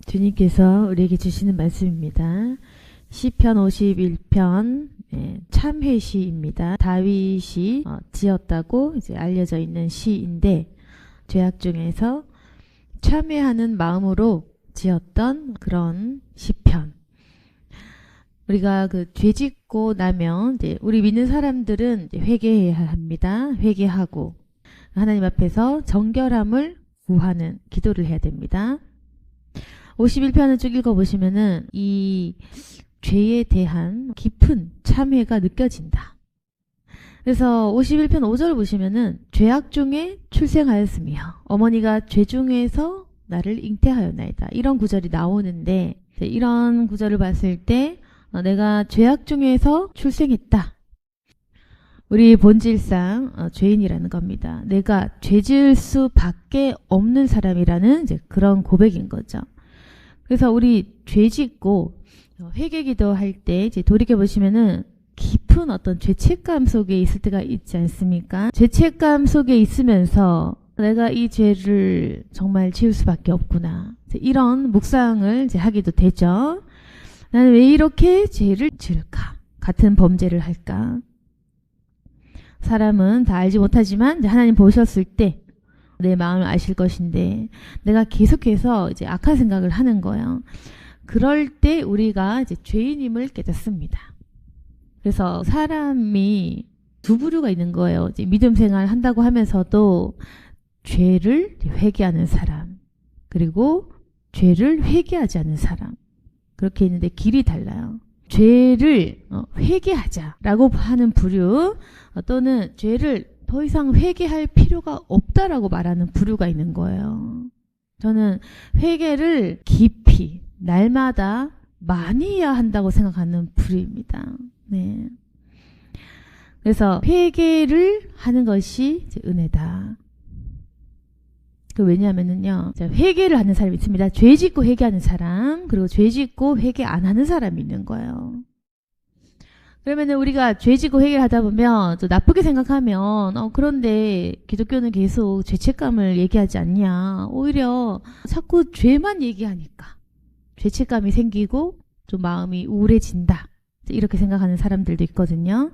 주님께서 우리에게 주시는 말씀입니다. 시편 51편 참회시입니다. 다윗이 지었다고 이제 알려져 있는 시인데, 죄악 중에서 참회하는 마음으로 지었던 그런 시편. 우리가 그 죄 짓고 나면 이제 우리 믿는 사람들은 이제 회개해야 합니다. 회개하고 하나님 앞에서 정결함을 구하는 기도를 해야 됩니다. 51편을 쭉 읽어보시면은 이 죄에 대한 깊은 참회가 느껴진다. 그래서 51편 5절 보시면은 죄악 중에 출생하였으며 어머니가 죄 중에서 나를 잉태하였나이다. 이런 구절이 나오는데, 이런 구절을 봤을 때 내가 죄악 중에서 출생했다. 우리 본질상 죄인이라는 겁니다. 내가 죄 지을 수밖에 없는 사람이라는 이제 그런 고백인 거죠. 그래서 우리 죄 짓고 회개 기도할 때 이제 돌이켜 보시면은 깊은 어떤 죄책감 속에 있을 때가 있지 않습니까? 죄책감 속에 있으면서 내가 이 죄를 정말 지을 수밖에 없구나. 이런 묵상을 이제 하기도 되죠. 나는 왜 이렇게 죄를 지을까? 같은 범죄를 할까? 사람은 다 알지 못하지만 이제 하나님 보셨을 때 내 마음을 아실 것인데, 내가 계속해서 이제 악한 생각을 하는 거예요. 그럴 때 우리가 이제 죄인임을 깨닫습니다. 그래서 사람이 두 부류가 있는 거예요. 이제 믿음 생활 한다고 하면서도 죄를 회개하는 사람, 그리고 죄를 회개하지 않는 사람, 그렇게 있는데 길이 달라요. 죄를 회개하자라고 하는 부류, 또는 죄를 더 이상 회개할 필요가 없다라고 말하는 부류가 있는 거예요. 저는 회개를 깊이 날마다 많이 해야 한다고 생각하는 부류입니다. 네. 그래서 회개를 하는 것이 이제 은혜다. 왜냐하면은요, 회개를 하는 사람이 있습니다. 죄 짓고 회개하는 사람, 그리고 죄 짓고 회개 안 하는 사람이 있는 거예요. 그러면은 우리가 죄 짓고 회개를 하다 보면 또 나쁘게 생각하면 그런데 기독교는 계속 죄책감을 얘기하지 않냐. 오히려 자꾸 죄만 얘기하니까 죄책감이 생기고 좀 마음이 우울해진다. 이렇게 생각하는 사람들도 있거든요.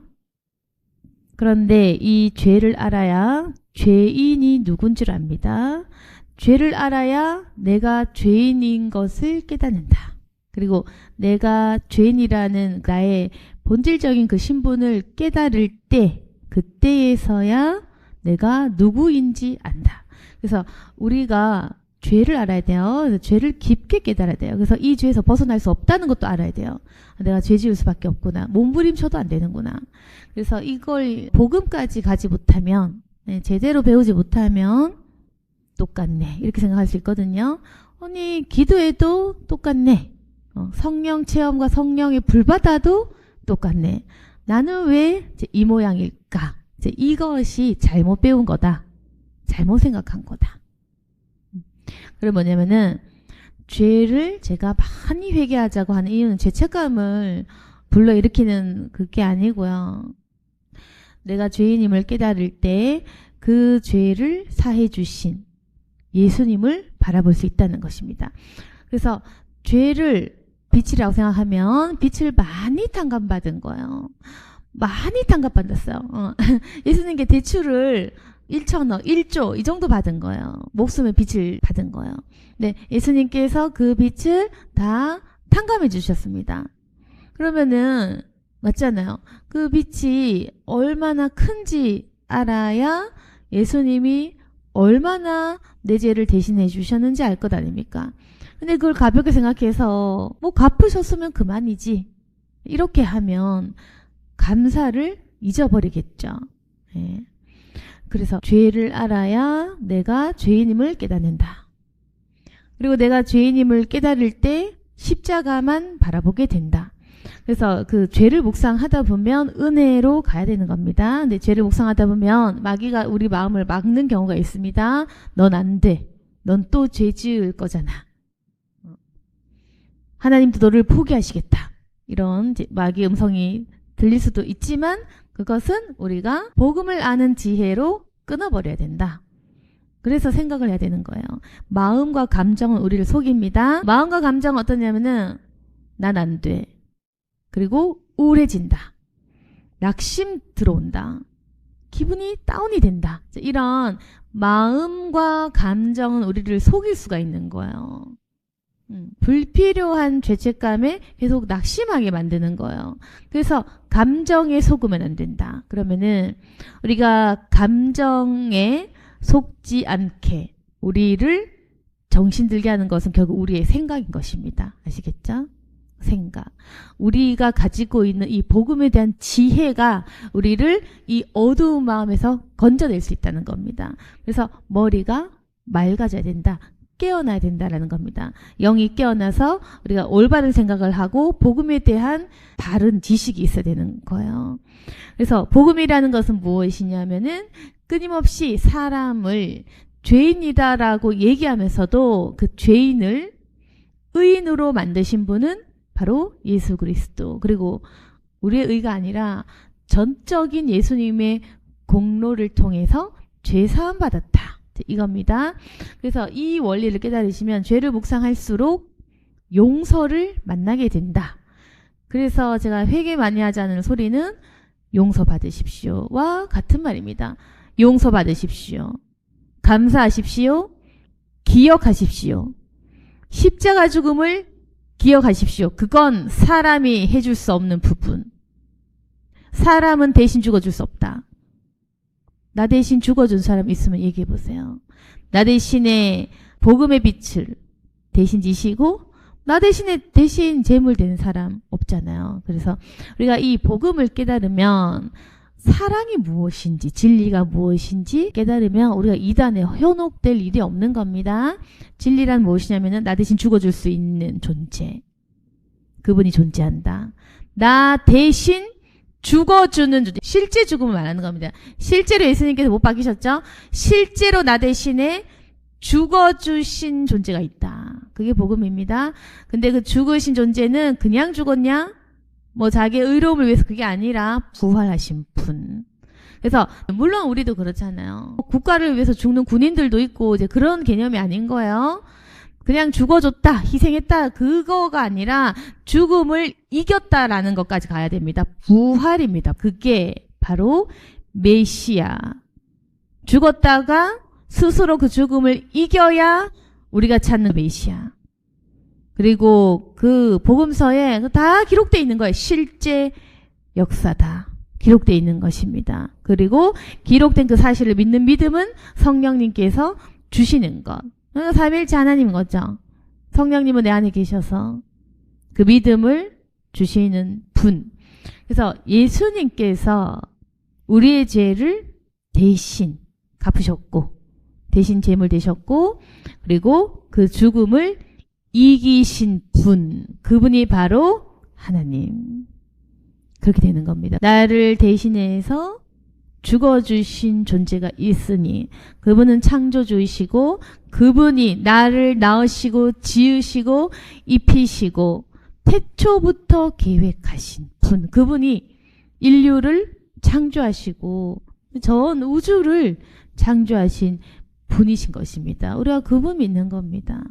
그런데 이 죄를 알아야 죄인이 누군지를 압니다. 죄를 알아야 내가 죄인인 것을 깨닫는다. 그리고 내가 죄인이라는 나의 본질적인 그 신분을 깨달을 때, 그때에서야 내가 누구인지 안다. 그래서 우리가 죄를 알아야 돼요. 그래서 죄를 깊게 깨달아야 돼요. 그래서 이 죄에서 벗어날 수 없다는 것도 알아야 돼요. 내가 죄 지을 수밖에 없구나. 몸부림쳐도 안 되는구나. 그래서 이걸 복음까지 가지 못하면, 제대로 배우지 못하면 똑같네. 이렇게 생각할 수 있거든요. 아니, 기도해도 똑같네. 성령 체험과 성령의 불받아도 똑같네. 나는 왜 이 모양일까? 이것이 잘못 배운 거다. 잘못 생각한 거다. 그럼 뭐냐면은, 죄를 제가 많이 회개하자고 하는 이유는 죄책감을 불러일으키는 그게 아니고요. 내가 죄인임을 깨달을 때 그 죄를 사해 주신 예수님을 바라볼 수 있다는 것입니다. 그래서 죄를 빛이라고 생각하면 빛을 많이 탕감받은 거예요. 많이 탕감받았어요. 예수님께 대출을 1,000억, 1조 이 정도 받은 거예요. 목숨의 빛을 받은 거예요. 네, 예수님께서 그 빛을 다 탕감해 주셨습니다. 그러면은 맞잖아요. 그 빛이 얼마나 큰지 알아야 예수님이 얼마나 내 죄를 대신해 주셨는지 알 것 아닙니까? 근데 그걸 가볍게 생각해서 뭐 갚으셨으면 그만이지, 이렇게 하면 감사를 잊어버리겠죠. 네. 그래서 죄를 알아야 내가 죄인임을 깨닫는다. 그리고 내가 죄인임을 깨달을 때 십자가만 바라보게 된다. 그래서 그 죄를 묵상하다 보면 은혜로 가야 되는 겁니다. 근데 죄를 묵상하다 보면 마귀가 우리 마음을 막는 경우가 있습니다. 넌 안 돼. 넌 또 죄 지을 거잖아. 하나님도 너를 포기하시겠다. 이런 마귀의 음성이 들릴 수도 있지만, 그것은 우리가 복음을 아는 지혜로 끊어버려야 된다. 그래서 생각을 해야 되는 거예요. 마음과 감정은 우리를 속입니다. 마음과 감정은 어떠냐면은 난 안 돼. 그리고 우울해진다. 낙심 들어온다. 기분이 다운이 된다. 이런 마음과 감정은 우리를 속일 수가 있는 거예요. 불필요한 죄책감에 계속 낙심하게 만드는 거예요. 그래서 감정에 속으면 안 된다. 그러면은 우리가 감정에 속지 않게 우리를 정신들게 하는 것은 결국 우리의 생각인 것입니다. 아시겠죠? 생각. 우리가 가지고 있는 이 복음에 대한 지혜가 우리를 이 어두운 마음에서 건져낼 수 있다는 겁니다. 그래서 머리가 맑아져야 된다. 깨어나야 된다라는 겁니다. 영이 깨어나서 우리가 올바른 생각을 하고 복음에 대한 바른 지식이 있어야 되는 거예요. 그래서 복음이라는 것은 무엇이냐면은 끊임없이 사람을 죄인이다라고 얘기하면서도 그 죄인을 의인으로 만드신 분은 바로 예수 그리스도. 그리고 우리의 의가 아니라 전적인 예수님의 공로를 통해서 죄 사함 받았다. 이겁니다. 그래서 이 원리를 깨달으시면 죄를 묵상할수록 용서를 만나게 된다. 그래서 제가 회개 많이 하자는 소리는 용서받으십시오와 같은 말입니다. 용서받으십시오. 감사하십시오. 기억하십시오. 십자가 죽음을 기억하십시오. 그건 사람이 해줄 수 없는 부분. 사람은 대신 죽어줄 수 없다. 나 대신 죽어준 사람 있으면 얘기해 보세요. 나 대신에 복음의 빛을 대신 지시고 나 대신 재물 되는 사람 없잖아요. 그래서 우리가 이 복음을 깨달으면 사랑이 무엇인지 진리가 무엇인지 깨달으면 우리가 이단에 현혹될 일이 없는 겁니다. 진리란 무엇이냐면은 나 대신 죽어줄 수 있는 존재. 그분이 존재한다. 나 대신 죽어주는 존재. 실제 죽음을 말하는 겁니다. 실제로 예수님께서 못 박히셨죠? 실제로 나 대신에 죽어주신 존재가 있다. 그게 복음입니다. 근데 그 죽으신 존재는 그냥 죽었냐? 뭐 자기의 의로움을 위해서 그게 아니라 부활하신 분. 그래서 물론 우리도 그렇잖아요. 국가를 위해서 죽는 군인들도 있고 이제 그런 개념이 아닌 거예요. 그냥 죽어줬다, 희생했다 그거가 아니라 죽음을 이겼다라는 것까지 가야 됩니다. 부활입니다. 그게 바로 메시아. 죽었다가 스스로 그 죽음을 이겨야 우리가 찾는 메시아. 그리고 그 복음서에 다 기록되어 있는 거예요. 실제 역사다. 기록되어 있는 것입니다. 그리고 기록된 그 사실을 믿는 믿음은 성령님께서 주시는 것. 그러니까 삼위일체 하나님인 거죠. 성령님은 내 안에 계셔서 그 믿음을 주시는 분. 그래서 예수님께서 우리의 죄를 대신 갚으셨고 대신 제물 되셨고 그리고 그 죽음을 이기신 분. 그분이 바로 하나님. 그렇게 되는 겁니다. 나를 대신해서 죽어주신 존재가 있으니 그분은 창조주이시고 그분이 나를 낳으시고 지으시고 입히시고 태초부터 계획하신 분. 그분이 인류를 창조하시고 전 우주를 창조하신 분이신 것입니다. 우리가 그분 믿는 겁니다.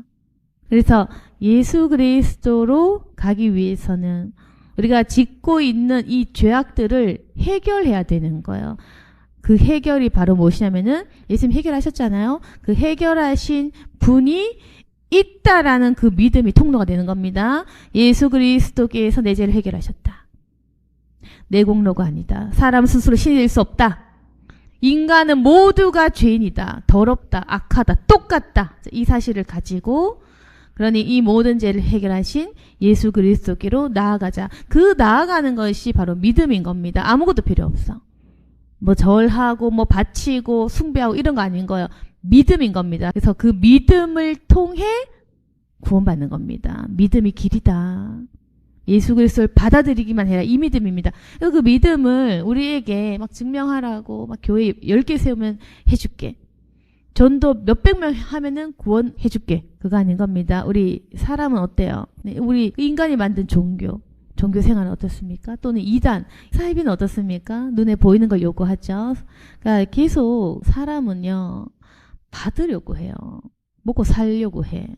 그래서 예수 그리스도로 가기 위해서는 우리가 짓고 있는 이 죄악들을 해결해야 되는 거예요. 그 해결이 바로 무엇이냐면은 예수님 해결하셨잖아요. 그 해결하신 분이 있다라는 그 믿음이 통로가 되는 겁니다. 예수 그리스도께서 내 죄를 해결하셨다. 내 공로가 아니다. 사람 스스로 신이 될 수 없다. 인간은 모두가 죄인이다. 더럽다. 악하다. 똑같다. 이 사실을 가지고 그러니 이 모든 죄를 해결하신 예수 그리스도께로 나아가자. 그 나아가는 것이 바로 믿음인 겁니다. 아무것도 필요 없어. 뭐 절하고 뭐 바치고 숭배하고 이런 거 아닌 거예요. 믿음인 겁니다. 그래서 그 믿음을 통해 구원받는 겁니다. 믿음이 길이다. 예수 그리스도를 받아들이기만 해라. 이 믿음입니다. 그래서 그 믿음을 우리에게 막 증명하라고 막 교회 10개 세우면 해줄게. 전도 몇백 명 하면은 구원해줄게. 그거 아닌 겁니다. 우리 사람은 어때요? 네, 우리 인간이 만든 종교 생활은 어떻습니까? 또는 이단, 사이비는 어떻습니까? 눈에 보이는 걸 요구하죠. 그러니까 계속 사람은요, 받으려고 해요. 먹고 살려고 해.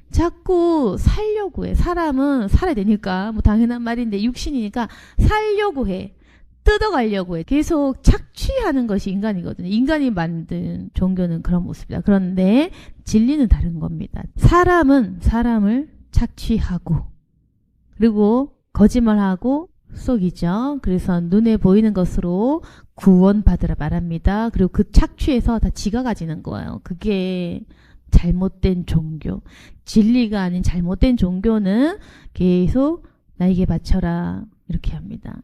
자꾸 살려고 해. 사람은 살아야 되니까 뭐 당연한 말인데 육신이니까 살려고 해. 뜯어가려고 해. 계속 착취하는 것이 인간이거든요. 인간이 만든 종교는 그런 모습이다. 그런데 진리는 다른 겁니다. 사람은 사람을 착취하고 그리고 거짓말하고 속이죠. 그래서 눈에 보이는 것으로 구원받으라 말합니다. 그리고 그 착취에서 다 지가 가지는 거예요. 그게 잘못된 종교. 진리가 아닌 잘못된 종교는 계속 나에게 바쳐라 이렇게 합니다.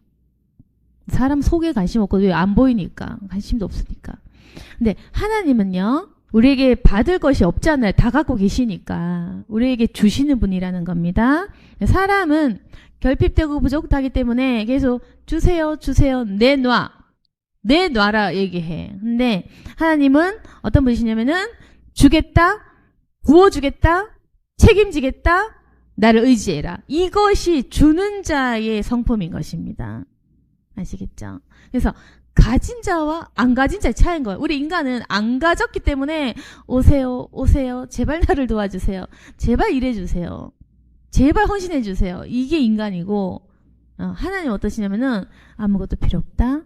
사람 속에 관심 없고 왜 안 보이니까 관심도 없으니까. 근데 하나님은요 우리에게 받을 것이 없잖아요. 다 갖고 계시니까 우리에게 주시는 분이라는 겁니다. 사람은 결핍되고 부족하기 때문에 계속 주세요 주세요 내놔라 얘기해. 근데 하나님은 어떤 분이시냐면은 주겠다, 구워주겠다, 책임지겠다, 나를 의지해라. 이것이 주는 자의 성품인 것입니다. 아시겠죠? 그래서 가진 자와 안 가진 자의 차이인 거예요. 우리 인간은 안 가졌기 때문에 오세요, 오세요. 제발 나를 도와주세요. 제발 일해주세요. 제발 헌신해주세요. 이게 인간이고 하나님 어떠시냐면은 아무것도 필요 없다.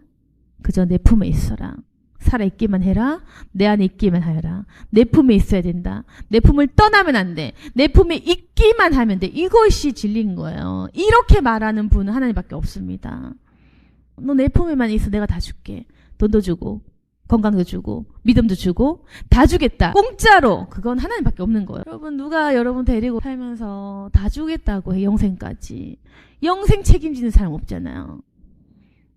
그저 내 품에 있어라. 살아있기만 해라. 내 안에 있기만 하여라. 내 품에 있어야 된다. 내 품을 떠나면 안 돼. 내 품에 있기만 하면 돼. 이것이 진리인 거예요. 이렇게 말하는 분은 하나님밖에 없습니다. 너 내 품에만 있어. 내가 다 줄게. 돈도 주고 건강도 주고 믿음도 주고 다 주겠다. 공짜로. 그건 하나님밖에 없는 거예요. 여러분 누가 여러분 데리고 살면서 다 주겠다고 해. 영생까지. 영생 책임지는 사람 없잖아요.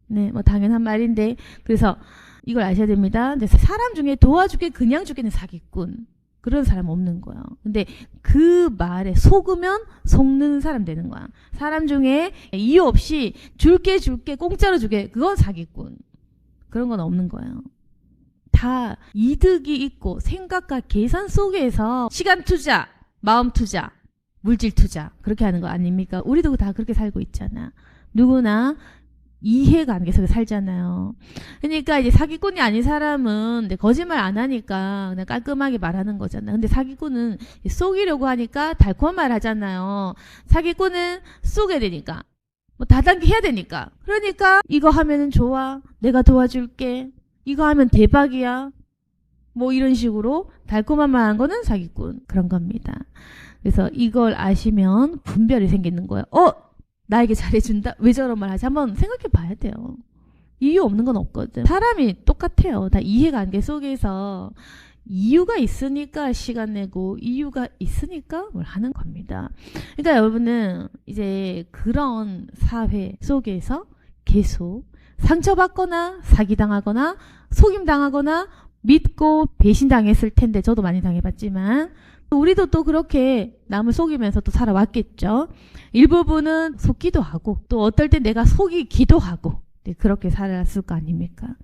네, 뭐 당연한 말인데 그래서 이걸 아셔야 됩니다. 근데 사람 중에 도와주게 그냥 주게는 사기꾼. 그런 사람 없는 거예요. 근데 그 말에 속으면 속는 사람 되는 거야. 사람 중에 이유 없이 줄게 공짜로 주게 그건 사기꾼. 그런 건 없는 거예요. 다 이득이 있고 생각과 계산 속에서 시간 투자, 마음 투자, 물질 투자 그렇게 하는 거 아닙니까? 우리도 다 그렇게 살고 있잖아. 누구나 이해관계 속에 살잖아요. 그러니까 이제 사기꾼이 아닌 사람은 거짓말 안 하니까 그냥 깔끔하게 말하는 거잖아. 근데 사기꾼은 속이려고 하니까 달콤한 말 하잖아요. 사기꾼은 속여야 되니까. 뭐 다단계 해야 되니까. 그러니까 이거 하면은 좋아. 내가 도와줄게. 이거 하면 대박이야. 뭐 이런 식으로 달콤한 말 하는 거는 사기꾼. 그런 겁니다. 그래서 이걸 아시면 분별이 생기는 거예요. 나에게 잘해준다? 왜 저런 말 하지? 한번 생각해 봐야 돼요. 이유 없는 건 없거든. 사람이 똑같아요. 다 이해관계 속에서 이유가 있으니까 시간 내고 이유가 있으니까 뭘 하는 겁니다. 그러니까 여러분은 이제 그런 사회 속에서 계속 상처받거나 사기당하거나 속임당하거나 믿고 배신당했을 텐데 저도 많이 당해봤지만 우리도 또 그렇게 남을 속이면서 또 살아왔겠죠. 일부분은 속기도 하고 또 어떨 때 내가 속이기도 하고 그렇게 살았을 거 아닙니까?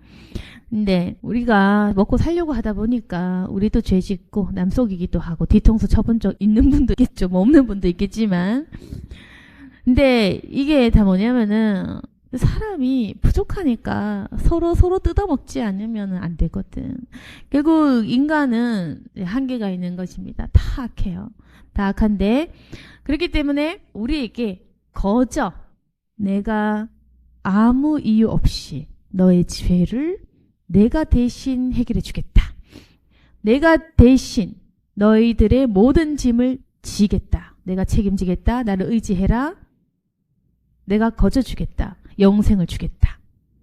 근데 우리가 먹고 살려고 하다 보니까 우리도 죄 짓고 남 속이기도 하고 뒤통수 쳐본 적 있는 분도 있겠죠. 뭐 없는 분도 있겠지만 근데 이게 다 뭐냐면은 사람이 부족하니까 서로 뜯어먹지 않으면 안 되거든. 결국 인간은 한계가 있는 것입니다. 다 악해요. 다 악한데 그렇기 때문에 우리에게 거저 내가 아무 이유 없이 너의 죄를 내가 대신 해결해 주겠다. 내가 대신 너희들의 모든 짐을 지겠다. 내가 책임지겠다. 나를 의지해라. 내가 거저 주겠다. 영생을 주겠다.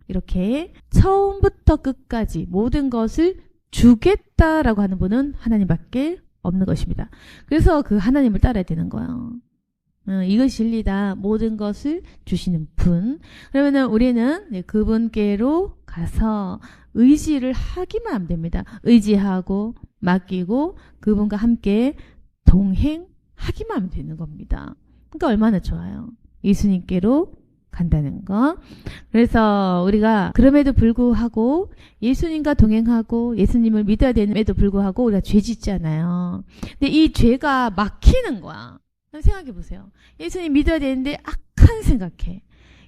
이렇게 처음부터 끝까지 모든 것을 주겠다라고 하는 분은 하나님밖에 없는 것입니다. 그래서 그 하나님을 따라야 되는 거예요. 이것이 진리다. 모든 것을 주시는 분. 그러면은 우리는 그분께로 가서 의지를 하기만 하면 됩니다. 의지하고 맡기고 그분과 함께 동행하기만 하면 되는 겁니다. 그러니까 얼마나 좋아요. 예수님께로 간다는 거. 그래서 우리가 그럼에도 불구하고 예수님과 동행하고 예수님을 믿어야 됨에도 불구하고 우리가 죄 짓잖아요. 근데 이 죄가 막히는 거야. 생각해 보세요. 예수님 믿어야 되는데 악한 생각해.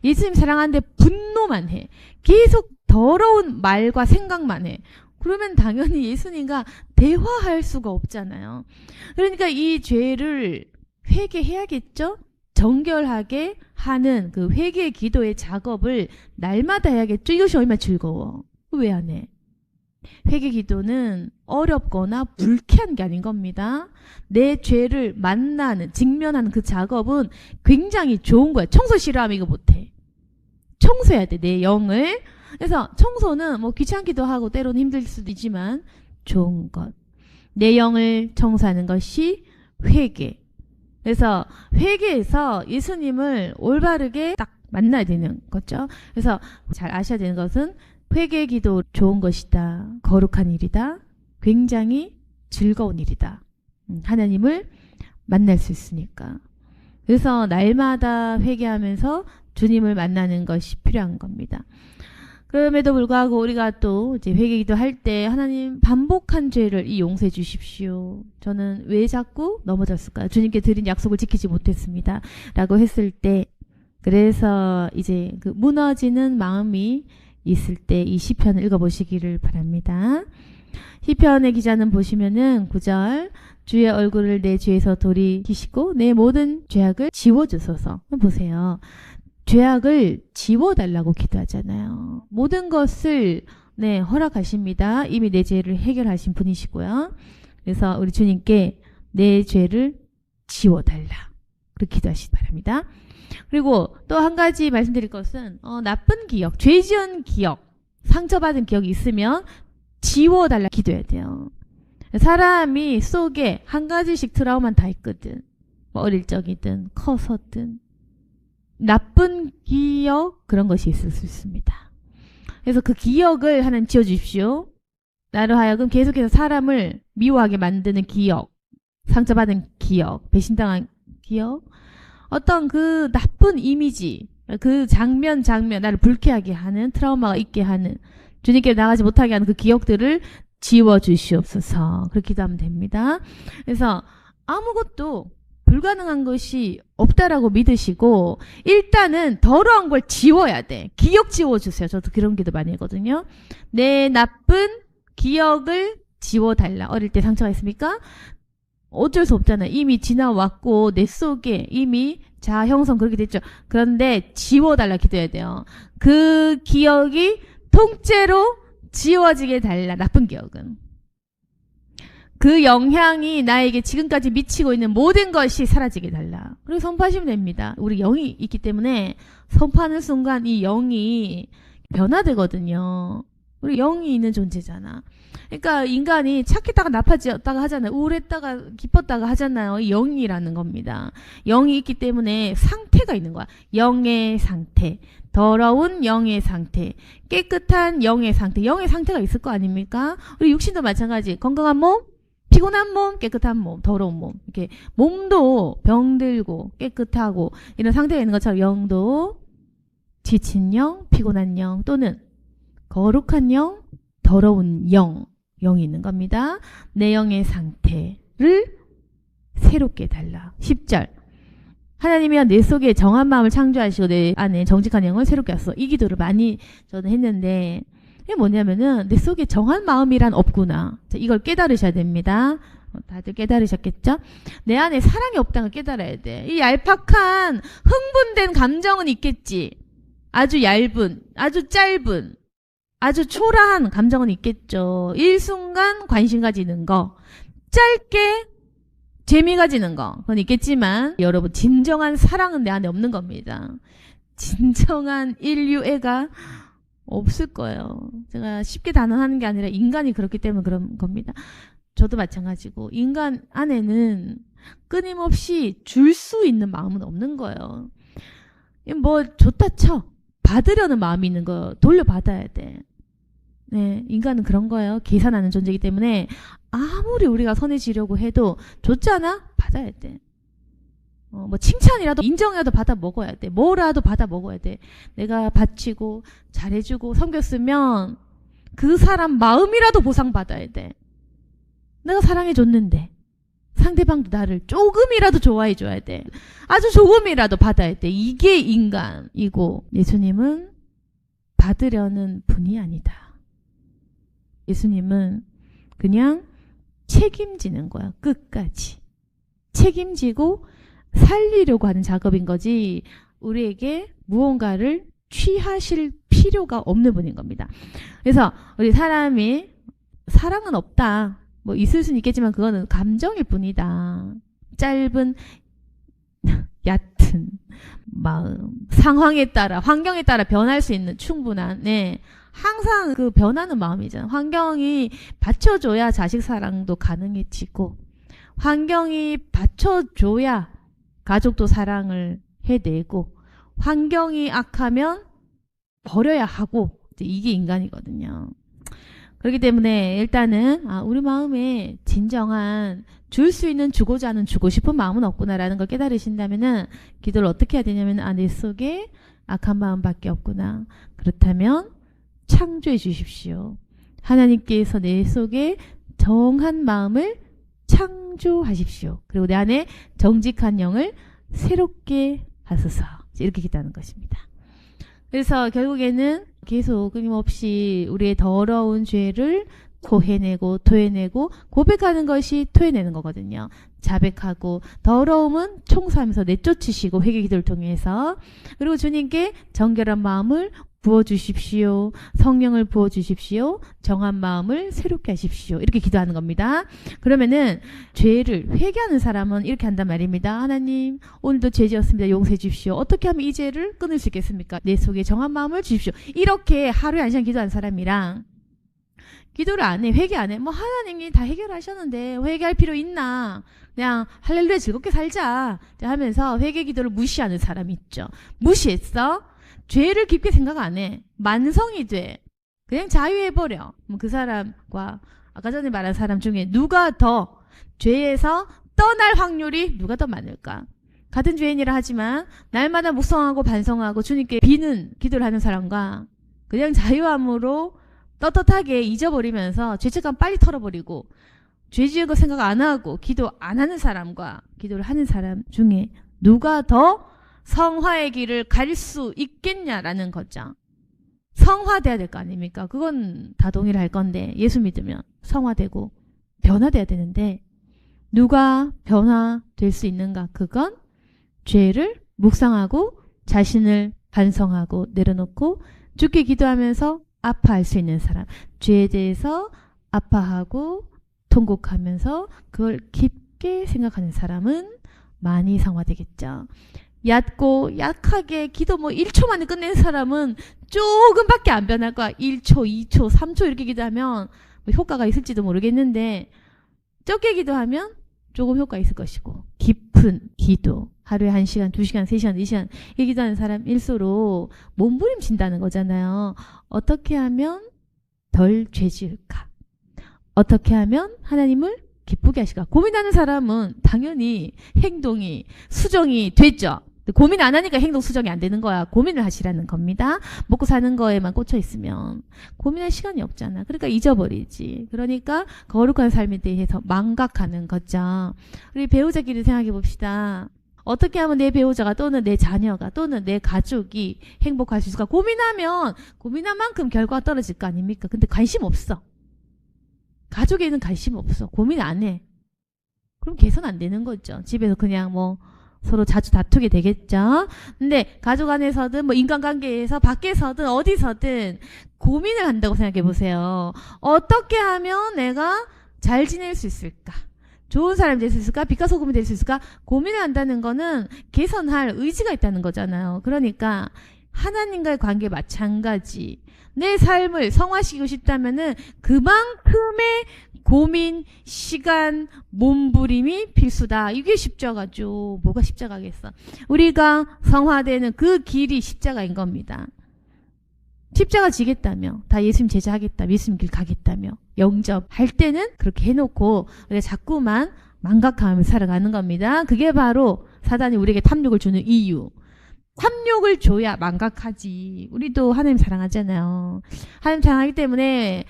예수님 사랑하는데 분노만 해. 계속 더러운 말과 생각만 해. 그러면 당연히 예수님과 대화할 수가 없잖아요. 그러니까 이 죄를 회개해야겠죠? 정결하게 하는 그 회개 기도의 작업을 날마다 해야겠죠? 이것이 얼마나 즐거워. 왜 안 해? 회개 기도는 어렵거나 불쾌한 게 아닌 겁니다. 내 죄를 만나는, 직면하는 그 작업은 굉장히 좋은 거야. 청소 싫어하면 이거 못해. 청소해야 돼, 내 영을. 그래서 청소는 뭐 귀찮기도 하고 때로는 힘들 수도 있지만 좋은 것. 내 영을 청소하는 것이 회개. 그래서 회개에서 예수님을 올바르게 딱 만나야 되는 거죠. 그래서 잘 아셔야 되는 것은 회개 기도 좋은 것이다. 거룩한 일이다. 굉장히 즐거운 일이다. 하나님을 만날 수 있으니까. 그래서 날마다 회개하면서 주님을 만나는 것이 필요한 겁니다. 그럼에도 불구하고 우리가 또 이제 회개기도 할 때 하나님 반복한 죄를 용서해 주십시오. 저는 왜 자꾸 넘어졌을까요? 주님께 드린 약속을 지키지 못했습니다. 라고 했을 때 그래서 이제 그 무너지는 마음이 있을 때 이 시편을 읽어보시기를 바랍니다. 시편의 기자는 보시면은 9절 주의 얼굴을 내 죄에서 돌이키시고 내 모든 죄악을 지워주소서. 보세요. 죄악을 지워달라고 기도하잖아요. 모든 것을 허락하십니다. 이미 내 죄를 해결하신 분이시고요. 그래서 우리 주님께 내 죄를 지워달라. 그렇게 기도하시기 바랍니다. 그리고 또 한 가지 말씀드릴 것은 나쁜 기억, 죄 지은 기억, 상처받은 기억이 있으면 지워달라 기도해야 돼요. 사람이 속에 한 가지씩 트라우마는 다 있거든. 뭐 어릴 적이든 커서든. 나쁜 기억 그런 것이 있을 수 있습니다. 그래서 그 기억을 하나님 지워주십시오. 나로 하여금 계속해서 사람을 미워하게 만드는 기억, 상처받은 기억, 배신당한 기억, 어떤 그 나쁜 이미지, 그 장면 나를 불쾌하게 하는, 트라우마가 있게 하는, 주님께 나가지 못하게 하는 그 기억들을 지워주시옵소서. 그렇게 기도하면 됩니다. 그래서 아무것도 불가능한 것이 없다라고 믿으시고 일단은 더러운 걸 지워야 돼. 기억 지워주세요. 저도 그런 기도 많이 하거든요. 내 나쁜 기억을 지워달라. 어릴 때 상처가 있습니까? 어쩔 수 없잖아요. 이미 지나왔고 내 속에 이미 자아 형성 그렇게 됐죠. 그런데 지워달라 기도해야 돼요. 그 기억이 통째로 지워지게 달라. 나쁜 기억은. 그 영향이 나에게 지금까지 미치고 있는 모든 것이 사라지게 달라. 그리고 선포하시면 됩니다. 우리 영이 있기 때문에 선포하는 순간 이 영이 변화되거든요. 우리 영이 있는 존재잖아. 그러니까 인간이 착했다가 나빠졌다가 하잖아요. 우울했다가 기뻤다가 하잖아요. 이 영이라는 겁니다. 영이 있기 때문에 상태가 있는 거야. 영의 상태. 더러운 영의 상태. 깨끗한 영의 상태. 영의 상태가 있을 거 아닙니까? 우리 육신도 마찬가지. 건강한 몸, 피곤한 몸, 깨끗한 몸, 더러운 몸. 이렇게 몸도 병들고 깨끗하고 이런 상태가 있는 것처럼 영도 지친 영, 피곤한 영 또는 거룩한 영, 더러운 영이 있는 겁니다. 내 영의 상태를 새롭게 달라. 10절. 하나님이여 내 속에 정한 마음을 창조하시고 내 안에 정직한 영을 새롭게 하소서. 이 기도를 많이 저는 했는데 이게 뭐냐면은 내 속에 정한 마음이란 없구나. 자, 이걸 깨달으셔야 됩니다. 다들 깨달으셨겠죠? 내 안에 사랑이 없다는 걸 깨달아야 돼. 이 얄팍한 흥분된 감정은 있겠지. 아주 얇은, 아주 짧은, 아주 초라한 감정은 있겠죠. 일순간 관심 가지는 거, 짧게 재미 가지는 거, 그건 있겠지만 여러분 진정한 사랑은 내 안에 없는 겁니다. 진정한 인류애가 없을 거예요. 제가 쉽게 단언하는 게 아니라 인간이 그렇기 때문에 그런 겁니다. 저도 마찬가지고 인간 안에는 끊임없이 줄 수 있는 마음은 없는 거예요. 뭐 좋다 쳐. 받으려는 마음이 있는 거 돌려받아야 돼. 네, 인간은 그런 거예요. 계산하는 존재이기 때문에 아무리 우리가 선해지려고 해도 좋잖아? 받아야 돼. 뭐 칭찬이라도 인정이라도 받아 먹어야 돼. 뭐라도 받아 먹어야 돼. 내가 바치고 잘해주고 섬겼으면 그 사람 마음이라도 보상받아야 돼. 내가 사랑해줬는데 상대방도 나를 조금이라도 좋아해줘야 돼. 아주 조금이라도 받아야 돼. 이게 인간이고 예수님은 받으려는 분이 아니다. 예수님은 그냥 책임지는 거야. 끝까지. 책임지고 살리려고 하는 작업인 거지 우리에게 무언가를 취하실 필요가 없는 분인 겁니다. 그래서 우리 사람이 사랑은 없다. 뭐 있을 수는 있겠지만 그거는 감정일 뿐이다. 짧은 얕은 마음, 상황에 따라 환경에 따라 변할 수 있는 충분한 항상 그 변하는 마음이잖아. 환경이 받쳐줘야 자식 사랑도 가능해지고 환경이 받쳐줘야 가족도 사랑을 해내고 환경이 악하면 버려야 하고 이게 인간이거든요. 그렇기 때문에 일단은 우리 마음에 진정한 줄 수 있는 주고자 하는 주고 싶은 마음은 없구나라는 걸 깨달으신다면은 기도를 어떻게 해야 되냐면 내 속에 악한 마음밖에 없구나. 그렇다면 창조해 주십시오. 하나님께서 내 속에 정한 마음을 창조하십시오. 그리고 내 안에 정직한 영을 새롭게 하소서. 이렇게 기도하는 것입니다. 그래서 결국에는 계속 끊임없이 우리의 더러운 죄를 토해내고 토해내고 고백하는 것이 토해내는 거거든요. 자백하고 더러움은 청소하면서 내쫓으시고 회개 기도를 통해서 그리고 주님께 정결한 마음을 부어주십시오. 성령을 부어주십시오. 정한 마음을 새롭게 하십시오. 이렇게 기도하는 겁니다. 그러면은 죄를 회개하는 사람은 이렇게 한단 말입니다. 하나님 오늘도 죄 지었습니다. 용서해 주십시오. 어떻게 하면 이 죄를 끊을 수 있겠습니까? 내 속에 정한 마음을 주십시오. 이렇게 하루에 1시간 기도하는 사람이랑 기도를 안 해. 회개 안 해. 뭐 하나님이 다 해결하셨는데 회개할 필요 있나. 그냥 할렐루야 즐겁게 살자 하면서 회개 기도를 무시하는 사람이 있죠. 무시했어? 죄를 깊게 생각 안 해. 만성이 돼. 그냥 자유해버려. 그 사람과 아까 전에 말한 사람 중에 누가 더 죄에서 떠날 확률이 누가 더 많을까? 같은 죄인이라 하지만 날마다 묵상하고 반성하고 주님께 비는 기도를 하는 사람과 그냥 자유함으로 떳떳하게 잊어버리면서 죄책감 빨리 털어버리고 죄 지은 거 생각 안 하고 기도 안 하는 사람과 기도를 하는 사람 중에 누가 더 성화의 길을 갈 수 있겠냐라는 거죠. 성화돼야 될 거 아닙니까? 그건 다 동일할 건데 예수 믿으면 성화되고 변화돼야 되는데 누가 변화될 수 있는가? 그건 죄를 묵상하고 자신을 반성하고 내려놓고 주께 기도하면서 아파할 수 있는 사람. 죄에 대해서 아파하고 통곡하면서 그걸 깊게 생각하는 사람은 많이 성화되겠죠. 얕고 약하게 기도 1초 만에 끝내는 사람은 조금밖에 안 변할 거야. 1초, 2초, 3초 이렇게 기도하면 효과가 있을지도 모르겠는데 적게 기도하면 조금 효과 있을 것이고 깊은 기도 하루에 1시간, 2시간, 3시간, 4시간 이 기도하는 사람일수록 몸부림친다는 거잖아요. 어떻게 하면 덜 죄지을까? 어떻게 하면 하나님을 기쁘게 하실까? 고민하는 사람은 당연히 행동이 수정이 됐죠. 고민 안 하니까 행동 수정이 안 되는 거야. 고민을 하시라는 겁니다. 먹고 사는 거에만 꽂혀 있으면 고민할 시간이 없잖아. 그러니까 잊어버리지. 그러니까 거룩한 삶에 대해서 망각하는 거죠. 우리 배우자끼리 생각해 봅시다. 어떻게 하면 내 배우자가 또는 내 자녀가 또는 내 가족이 행복할 수 있을까? 고민하면 고민한 만큼 결과가 떨어질 거 아닙니까? 근데 관심 없어. 가족에는 관심 없어. 고민 안 해. 그럼 개선 안 되는 거죠. 집에서 그냥 서로 자주 다투게 되겠죠. 근데 가족 안에서든 인간관계에서 밖에서든 어디서든 고민을 한다고 생각해 보세요. 어떻게 하면 내가 잘 지낼 수 있을까? 좋은 사람이 될 수 있을까? 빛과 소금이 될 수 있을까? 고민을 한다는 거는 개선할 의지가 있다는 거잖아요. 그러니까 하나님과의 관계 마찬가지. 내 삶을 성화시키고 싶다면은 그만큼의 고민, 시간, 몸부림이 필수다. 이게 십자가죠. 뭐가 십자가겠어? 우리가 성화되는 그 길이 십자가인 겁니다. 십자가 지겠다며, 다 예수님 제자하겠다, 예수님 길 가겠다며, 영접할 때는 그렇게 해놓고 우리가 자꾸만 망각하며 살아가는 겁니다. 그게 바로 사단이 우리에게 탐욕을 주는 이유. 탐욕을 줘야 망각하지. 우리도 하나님 사랑하잖아요. 하나님 사랑하기 때문에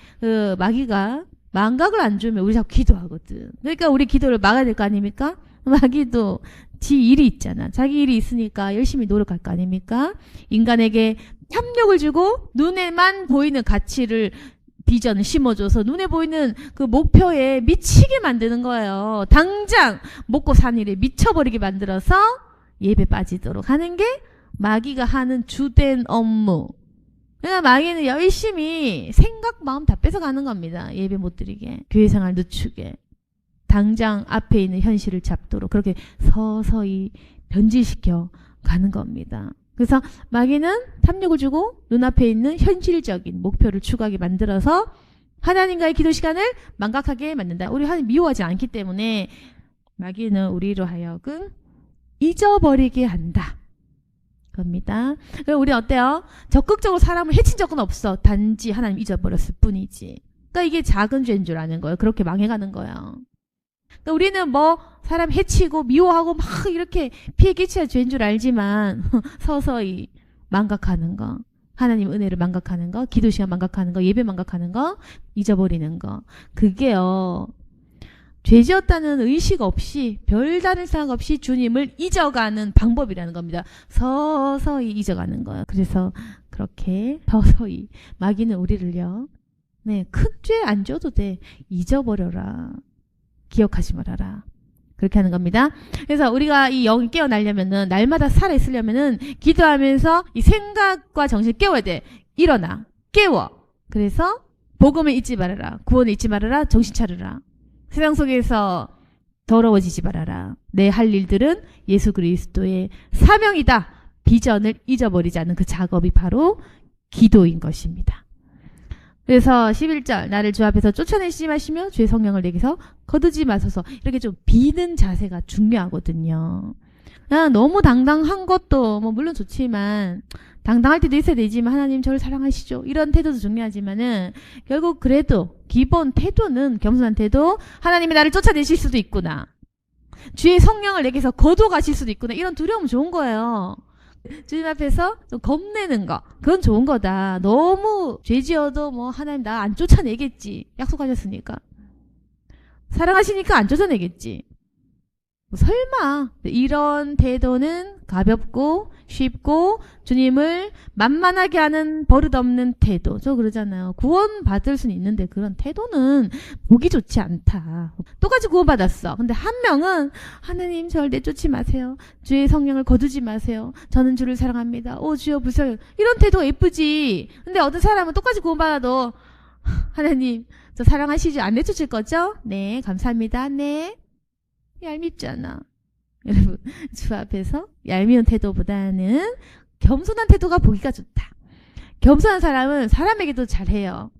마귀가 망각을 안 주면 우리 자꾸 기도하거든. 그러니까 우리 기도를 막아야 될 거 아닙니까? 마귀도 지 일이 있잖아. 자기 일이 있으니까 열심히 노력할 거 아닙니까? 인간에게 탐욕을 주고 눈에만 보이는 가치를 비전을 심어줘서 눈에 보이는 그 목표에 미치게 만드는 거예요. 당장 먹고 사는 일에 미쳐버리게 만들어서 예배 빠지도록 하는 게 마귀가 하는 주된 업무. 그러니까 마귀는 열심히 생각, 마음 다 뺏어가는 겁니다. 예배 못 드리게, 교회생활 늦추게, 당장 앞에 있는 현실을 잡도록 그렇게 서서히 변질시켜 가는 겁니다. 그래서 마귀는 탐욕을 주고 눈앞에 있는 현실적인 목표를 추구하게 만들어서 하나님과의 기도 시간을 망각하게 만든다. 우리 하나님 미워하지 않기 때문에 마귀는 우리로 하여금 잊어버리게 한다. 겁니다. 그럼 우리 어때요? 적극적으로 사람을 해친 적은 없어. 단지 하나님 잊어버렸을 뿐이지. 그러니까 이게 작은 죄인 줄 아는 거예요. 그렇게 망해가는 거예요. 그러니까 우리는 뭐 사람 해치고 미워하고 막 이렇게 피해 끼쳐야 죄인 줄 알지만 서서히 망각하는 거, 하나님 은혜를 망각하는 거, 기도 시간 망각하는 거, 예배 망각하는 거, 잊어버리는 거, 그게요 죄지었다는 의식 없이 별다른 생각 없이 주님을 잊어가는 방법이라는 겁니다. 서서히 잊어가는 거예요. 그래서 그렇게 서서히 마귀는 우리를요, 네, 큰 죄 안 줘도 돼, 잊어버려라, 기억하지 말아라, 그렇게 하는 겁니다. 그래서 우리가 이 영이 깨어나려면은, 날마다 살아있으려면은 기도하면서 이 생각과 정신을 깨워야 돼. 일어나, 깨워. 그래서 복음을 잊지 말아라, 구원을 잊지 말아라, 정신 차려라. 세상 속에서 더러워지지 말아라. 내 할 일들은 예수 그리스도의 사명이다. 비전을 잊어버리지 않는 그 작업이 바로 기도인 것입니다. 그래서 11절, 나를 주 앞에서 쫓아내시지 마시며 주의 성령을 내게서 거두지 마소서. 이렇게 좀 비는 자세가 중요하거든요. 너무 당당한 것도 뭐 물론 좋지만, 당당할 때도 있어야 되지만, 하나님 저를 사랑하시죠, 이런 태도도 중요하지만은 결국 그래도 기본 태도는, 겸손한 태도, 하나님이 나를 쫓아내실 수도 있구나, 주의 성령을 내게서 거둬 가실 수도 있구나, 이런 두려움은 좋은 거예요. 주님 앞에서 좀 겁내는 거, 그건 좋은 거다. 너무 죄 지어도 뭐 하나님 나 안 쫓아내겠지, 약속하셨으니까. 사랑하시니까 안 쫓아내겠지. 뭐 설마. 이런 태도는 가볍고 쉽고 주님을 만만하게 하는 버릇없는 태도. 저 그러잖아요. 구원 받을 수는 있는데 그런 태도는 보기 좋지 않다. 똑같이 구원 받았어. 근데 한 명은 하나님 저를 내쫓지 마세요, 주의 성령을 거두지 마세요, 저는 주를 사랑합니다, 오 주여 부서요, 이런 태도가 예쁘지. 근데 어떤 사람은 똑같이 구원 받아도 하나님 저 사랑하시죠, 안 내쫓을 거죠? 네 감사합니다. 네. 얄밉잖아. 여러분, 주 앞에서 얄미운 태도보다는 겸손한 태도가 보기가 좋다. 겸손한 사람은 사람에게도 잘해요.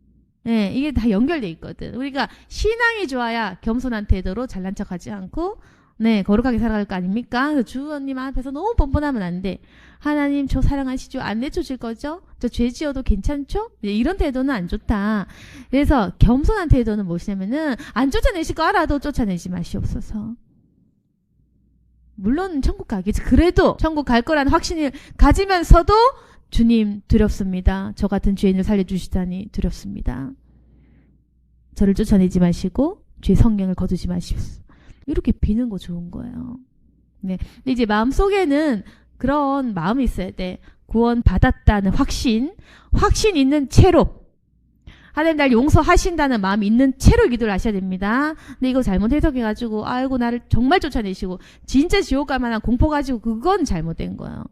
네, 이게 다 연결돼 있거든. 우리가 신앙이 좋아야 겸손한 태도로 잘난 척하지 않고, 네, 거룩하게 살아갈 거 아닙니까? 그래서 주님 앞에서 너무 뻔뻔하면 안 돼. 하나님 저 사랑하시죠, 안 내쫓을 거죠? 저 죄 지어도 괜찮죠? 이런 태도는 안 좋다. 그래서 겸손한 태도는 무엇이냐면은, 안 쫓아내실 거 알아도 쫓아내지 마시옵소서. 물론 천국 가겠지. 그래도 천국 갈 거라는 확신을 가지면서도 주님 두렵습니다, 저 같은 죄인을 살려주시다니 두렵습니다, 저를 쫓아내지 마시고 주의 성령을 거두지 마시옵소서. 이렇게 비는 거 좋은 거예요. 네. 근데 이제 마음속에는 그런 마음이 있어야 돼. 구원 받았다는 확신 있는 채로, 하나님 날 용서하신다는 마음이 있는 채로 기도를 하셔야 됩니다. 근데 이거 잘못 해석해가지고 아이고 나를 정말 쫓아내시고 진짜 지옥 갈 만한 공포 가지고, 그건 잘못된 거예요.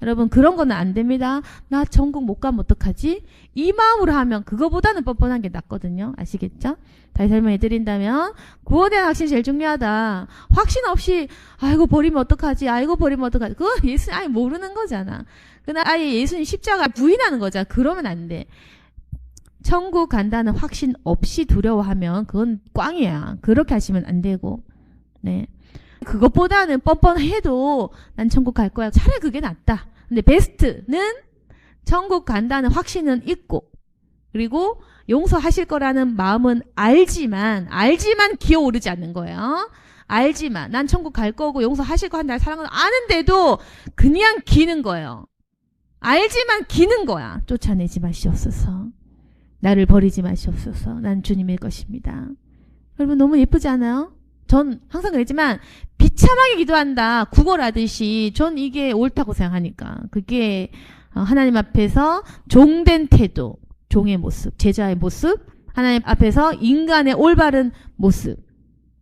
여러분 그런 거는 안 됩니다. 나 천국 못 가면 어떡하지? 이 마음으로 하면 그거보다는 뻔뻔한 게 낫거든요. 아시겠죠? 다시 설명해 드린다면, 구원에 대한 확신이 제일 중요하다. 확신 없이 아이고 버리면 어떡하지, 아이고 버리면 어떡하지, 그거 예수님 아예 모르는 거잖아. 그날 아예 예수님 십자가 부인하는 거잖아. 그러면 안 돼. 천국 간다는 확신 없이 두려워하면 그건 꽝이야. 그렇게 하시면 안 되고, 네, 그것보다는 뻔뻔해도 난 천국 갈 거야, 차라리 그게 낫다. 근데 베스트는 천국 간다는 확신은 있고, 그리고 용서하실 거라는 마음은 알지만 기어오르지 않는 거예요. 알지만 난 천국 갈 거고 용서하실 거 한다 사랑은 아는데도 그냥 기는 거예요. 알지만 기는 거야. 쫓아내지 마시옵소서, 나를 버리지 마시옵소서, 난 주님의 것입니다. 여러분 너무 예쁘지 않아요? 전 항상 그랬지만 비참하게 기도한다, 구걸하듯이, 전 이게 옳다고 생각하니까. 그게 하나님 앞에서 종된 태도, 종의 모습, 제자의 모습, 하나님 앞에서 인간의 올바른 모습.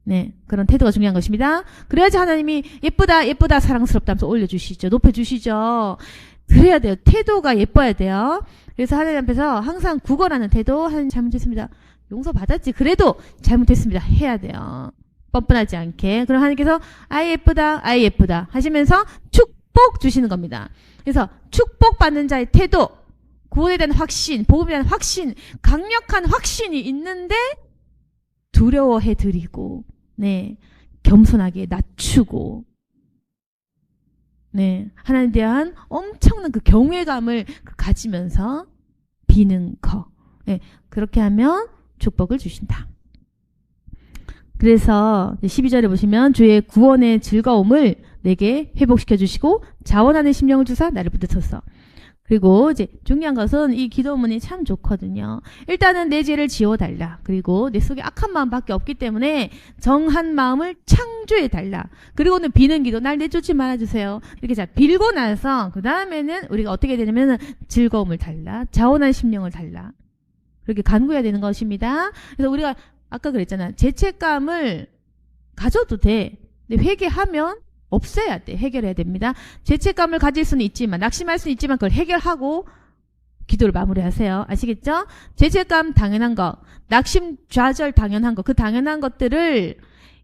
네, 그런 태도가 중요한 것입니다. 그래야지 하나님이 예쁘다, 예쁘다, 사랑스럽다 하면서 올려주시죠. 높여주시죠. 그래야 돼요. 태도가 예뻐야 돼요. 그래서 하나님 앞에서 항상 구걸하는 태도, 하나님 잘못했습니다. 용서받았지. 그래도 잘못했습니다. 해야 돼요. 뻔뻔하지 않게. 그럼 하나님께서 아이 예쁘다, 아이 예쁘다 하시면서 축복 주시는 겁니다. 그래서 축복받는 자의 태도, 구원에 대한 확신, 복음에 대한 확신, 강력한 확신이 있는데 두려워해 드리고, 네, 겸손하게 낮추고, 네, 하나님에 대한 엄청난 그 경외감을 가지면서 비는 거, 네, 그렇게 하면 축복을 주신다. 그래서 12절에 보시면 주의 구원의 즐거움을 내게 회복시켜 주시고 자원하는 심령을 주사 나를 붙드소서. 그리고 이제 중요한 것은 이 기도문이 참 좋거든요. 일단은 내 죄를 지워달라. 그리고 내 속에 악한 마음밖에 없기 때문에 정한 마음을 창조해달라. 그리고는 비는 기도, 날 내쫓지 말아주세요. 이렇게 자 빌고 나서 그 다음에는 우리가 어떻게 되냐면 즐거움을 달라, 자원한 심령을 달라. 그렇게 간구해야 되는 것입니다. 그래서 우리가 아까 그랬잖아. 죄책감을 가져도 돼. 근데 회개하면 없애야 돼. 해결해야 됩니다. 죄책감을 가질 수는 있지만, 낙심할 수는 있지만 그걸 해결하고 기도를 마무리하세요. 아시겠죠? 죄책감 당연한 거, 낙심 좌절 당연한 거, 그 당연한 것들을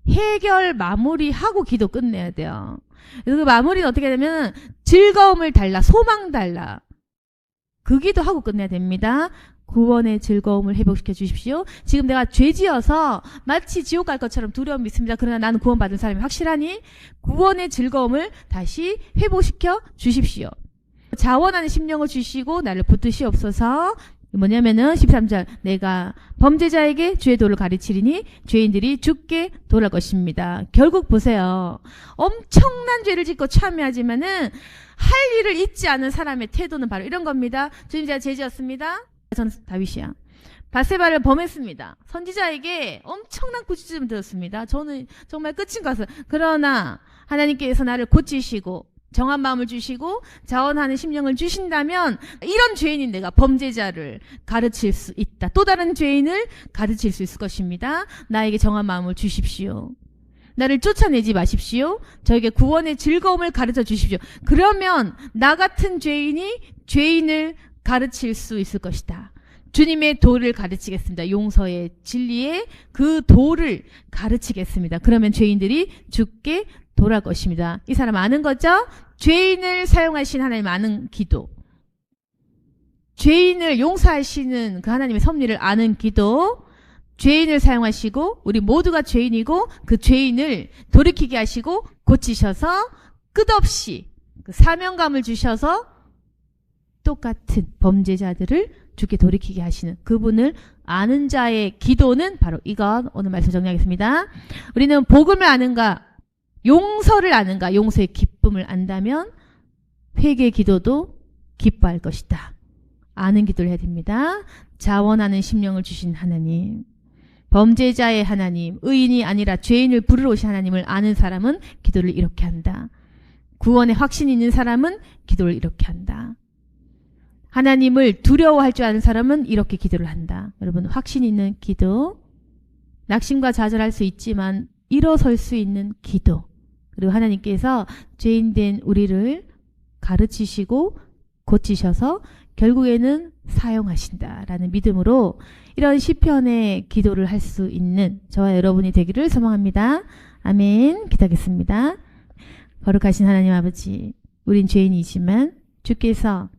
해결 마무리하고 기도 끝내야 돼요. 그래서 그 마무리는 어떻게 되면 즐거움을 달라, 소망 달라. 그 기도하고 끝내야 됩니다. 구원의 즐거움을 회복시켜 주십시오. 지금 내가 죄지어서 마치 지옥 갈 것처럼 두려움이 있습니다. 그러나 나는 구원받은 사람이 확실하니 구원의 즐거움을 다시 회복시켜 주십시오. 자원하는 심령을 주시고 나를 붙드시옵소서. 뭐냐면은 13절, 내가 범죄자에게 주의 도를 가르치리니 죄인들이 죽게 돌아갈 것입니다. 결국 보세요. 엄청난 죄를 짓고 참여하지만은 할 일을 잊지 않은 사람의 태도는 바로 이런 겁니다. 주님, 제가 죄지었습니다. 저는 다윗이야. 바세바를 범했습니다. 선지자에게 엄청난 구치심을 들었습니다. 저는 정말 끝인 것 같아요. 그러나 하나님께서 나를 고치시고 정한 마음을 주시고 자원하는 심령을 주신다면 이런 죄인인 내가 범죄자를 가르칠 수 있다. 또 다른 죄인을 가르칠 수 있을 것입니다. 나에게 정한 마음을 주십시오. 나를 쫓아내지 마십시오. 저에게 구원의 즐거움을 가르쳐 주십시오. 그러면 나 같은 죄인이 죄인을 가르칠 수 있을 것이다. 주님의 도를 가르치겠습니다. 용서의 진리의 그 도를 가르치겠습니다. 그러면 죄인들이 죽게 돌아갈 것입니다. 이 사람 아는 거죠? 죄인을 사용하신 하나님 아는 기도. 죄인을 용서하시는 그 하나님의 섭리를 아는 기도. 죄인을 사용하시고 우리 모두가 죄인이고 그 죄인을 돌이키게 하시고 고치셔서 끝없이 그 사명감을 주셔서 똑같은 범죄자들을 죽게 돌이키게 하시는 그분을 아는 자의 기도는 바로 이것. 오늘 말씀 정리하겠습니다. 우리는 복음을 아는가, 용서를 아는가, 용서의 기쁨을 안다면 회개 기도도 기뻐할 것이다. 아는 기도를 해야 됩니다. 자원하는 심령을 주신 하나님, 범죄자의 하나님, 의인이 아니라 죄인을 부르러 오신 하나님을 아는 사람은 기도를 이렇게 한다. 구원의 확신이 있는 사람은 기도를 이렇게 한다. 하나님을 두려워할 줄 아는 사람은 이렇게 기도를 한다. 여러분, 확신 있는 기도, 낙심과 좌절할 수 있지만 일어설 수 있는 기도, 그리고 하나님께서 죄인된 우리를 가르치시고 고치셔서 결국에는 사용하신다라는 믿음으로 이런 시편의 기도를 할 수 있는 저와 여러분이 되기를 소망합니다. 아멘. 기도하겠습니다. 거룩하신 하나님 아버지, 우린 죄인이지만 주께서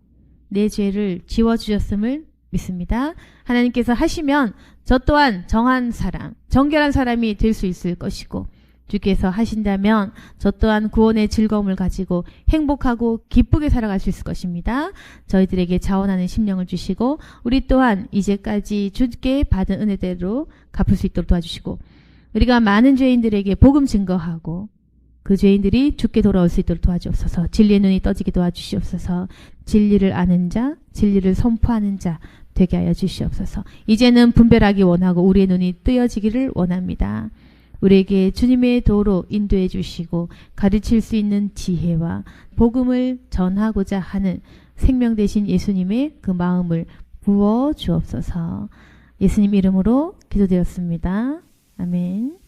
내 죄를 지워주셨음을 믿습니다. 하나님께서 하시면 저 또한 정한 사람, 정결한 사람이 될 수 있을 것이고 주께서 하신다면 저 또한 구원의 즐거움을 가지고 행복하고 기쁘게 살아갈 수 있을 것입니다. 저희들에게 자원하는 심령을 주시고 우리 또한 이제까지 주께 받은 은혜대로 갚을 수 있도록 도와주시고 우리가 많은 죄인들에게 복음 증거하고 그 죄인들이 주께 돌아올 수 있도록 도와주옵소서. 진리의 눈이 떠지게 도와주시옵소서. 진리를 아는 자, 진리를 선포하는 자 되게 하여 주시옵소서. 이제는 분별하기 원하고 우리의 눈이 뜨여지기를 원합니다. 우리에게 주님의 도로 인도해 주시고 가르칠 수 있는 지혜와 복음을 전하고자 하는 생명 되신 예수님의 그 마음을 부어 주옵소서. 예수님 이름으로 기도드렸습니다. 아멘.